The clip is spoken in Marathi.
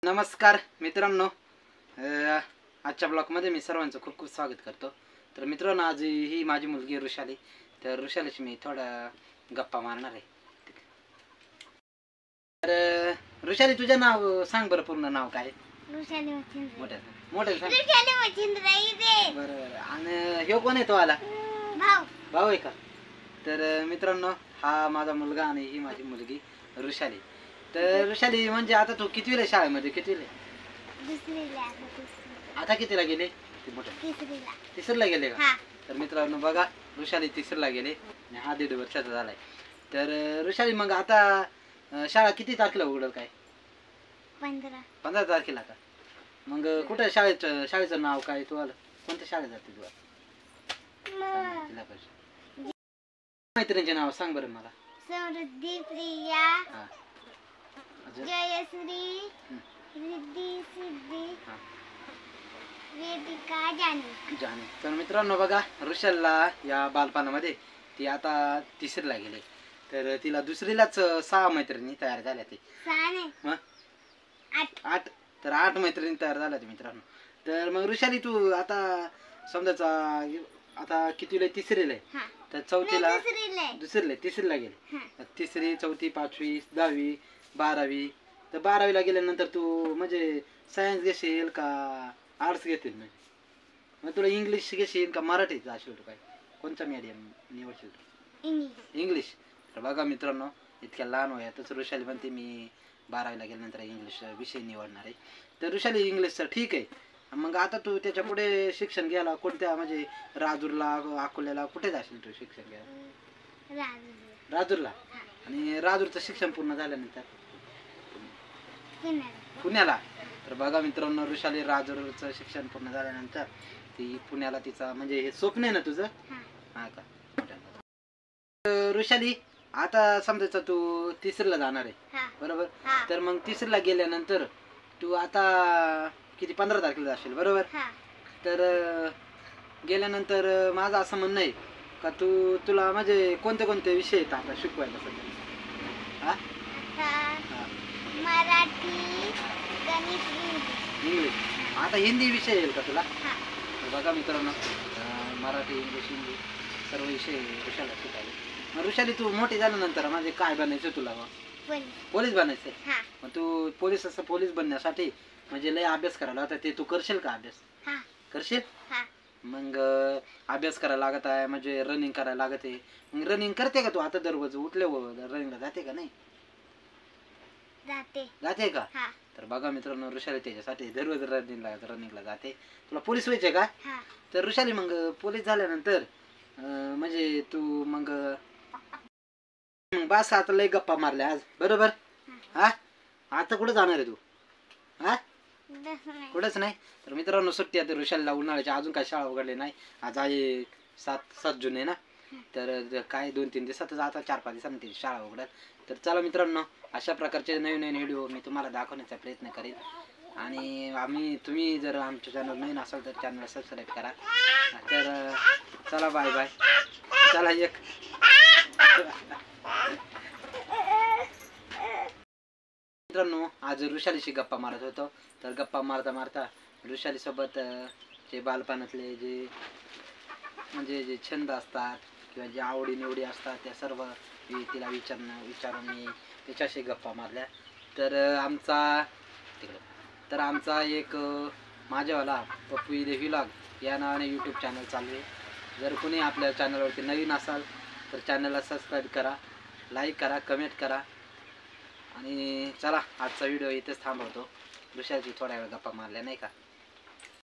नमस्कार मित्रांनो, आजच्या ब्लॉगमध्ये मी सर्वांचं खूप खूप स्वागत करतो. तर मित्रांनो, आज ही माझी मुलगी ऋषाली. तर ऋषालीशी मी थोडा गप्पा मारणार आहे. तर ऋषाली, तुझं नाव सांग बरं, पूर्ण नाव काय? ऋषाली मच्छिंद्र. मोठं सांग. ऋषाली मच्छिंद्र इथे. बरं. आणि ह्यो कोण आहे तो आला? भाऊ आहे का? तर मित्रांनो, हा माझा मुलगा आणि ही माझी मुलगी ऋषाली. तर ऋषाली, म्हणजे आता तू कितवीला आहे शाळेमध्ये? कितवीला आहे? दुसरीला. आता कितीला गेले? तिसरीला. तिसरीला गेले का? हा. तर मित्रांनो बघा, ऋषाली तिसरीला गेले आणि हा 1.5 वर्षाचा झालाय. तर ऋषाली, मग आता शाळा किती तारखेला उघडल काय? 15 तारखेला का? मग कुठं शाळेचं नाव काय? तू आलं कोणत्या शाळेत जाते तू? जिल्हा परिषद. मैत्रिणीचे नाव सांग बरं मला. समृद्धी, प्रिया, हा. अजून? जयश्री, रिद्धी, सिद्धी, वेदिका, जानी. तर मित्रांनो बघा, ऋषालीला या बालपणामध्ये ती आता तिसरीला गेली. तर तिला दुसरीलाच 6 मैत्रिणी तयार झाल्या. ते 8. तर 8 मैत्रिणी तयार झाल्या ते मित्रांनो. तर मग ऋषाली, तू आता समजायचा आता कितीला? तिसरीला आहे. तर चौथीला, दुसरीला, तिसरीला गेले. तिसरी, चौथी, 5वी, 10वी, 12वी. तर 12वीला गेल्यानंतर तू म्हणजे सायन्स घेशील का आर्ट्स घेतील? मग तुला इंग्लिश घेशील का मराठीत जाशील? तू काय कोणता मीडियम निवडशील तू? इंग्लिश. तर बघा मित्रांनो, इतक्या लहान वयातच ऋषाली म्हणते मी 12वीला गेल्यानंतर इंग्लिश विषय निवडणार आहे. तर ऋषाली, इंग्लिशचं ठीक आहे. मग आता तू त्याच्या पुढे शिक्षण घ्यायला कोणत्या, म्हणजे राजूरला, अकोल्याला कुठे जाशील तू शिक्षण घ्यायला? राजूरला. आणि राजूरचं शिक्षण पूर्ण झाल्यानंतर पुण्याला. तर बघा मित्रांनो, ऋषाली राजूरचं शिक्षण पूर्ण झाल्यानंतर ती पुण्याला, तिचा म्हणजे हे स्वप्न आहे ना तुझं? हा का? ऋषाली, आता समजायचं तू तिसरीला जाणार आहे, बरोबर? तर मग तिसरीला गेल्यानंतर तू आता किती 15 तारखेला जाशील, बरोबर? तर गेल्यानंतर माझं असं म्हणणं आहे का तुला म्हणजे कोणते कोणते विषय आहेत आता शिकवायला सध्या? मराठी, गणित, इंग्लिश. आता हिंदी विषय येईल का तुला? बघा मित्रांनो, मराठी, इंग्लिश, हिंदी सर्व विषय ऋषाला शिकायला. मग ऋषाली, तू मोठी झाल्यानंतर म्हणजे काय बनायचं तुला? पोलीस बनायचंय. मग तू पोलीस बनण्यासाठी म्हणजे लय अभ्यास करायला होता. ते तू करशील का अभ्यास? करशील? मग अभ्यास करायला लागत आहे, म्हणजे रनिंग करायला लागत आहे. मग रनिंग करते का तू आता? दररोज उठल्यावर रनिंगला जाते का? नाही जाते का? तर बघा मित्रांनो, ऋषाली त्याच्यासाठी दररोज रनिंगला जाते. तुला पोलीस व्हायचे का? तर ऋषाली, मग पोलीस झाल्यानंतर म्हणजे तू मग बस, आता लय गप्पा मारल्या आज, बरोबर? हा. आता कुठं जाणार आहे तू? कुठंच नाही. तर मित्रांनो, सुट्टी आता ऋषालीला उन्हाळ्याची. अजून काय शाळा उघडली नाही. आज आहे 7 जून आहे ना. तर काय 2-3 दिवसातच, आता 4-5 दिवसांनी शाळा उघडत. तर चला मित्रांनो, अशा प्रकारचे नवीन व्हिडिओ मी तुम्हाला दाखवण्याचा प्रयत्न करेन. आणि तुम्ही जर आमच्या चॅनल नवीन असाल तर चॅनल सबस्क्राईब करा. तर चला, बाय बाय. चला एक मित्रांनो, आज ऋषालीशी गप्पा मारत होतो. तर गप्पा मारता मारता ऋषाली सोबत जे बालपणातले जे म्हणजे जे छंद असतात किंवा जे आवडीनिवडी असतात, त्या सर्व तिला विचारून मी त्याच्याशी गप्पा मारल्या. तर आमचा एक माझ्यावाला पप्पू इदे व्लॉग या नावाने यूट्यूब चॅनल चालू आहे. जर कोणी आपल्या चॅनलवरती नवीन असाल तर चॅनलला सबस्क्राईब करा, लाईक करा, कमेंट करा. आणि चला, आजचा व्हिडिओ इथेच थांबवतो. ऋषालीची थोड्या वेळ गप्पा मारल्या, नाही का?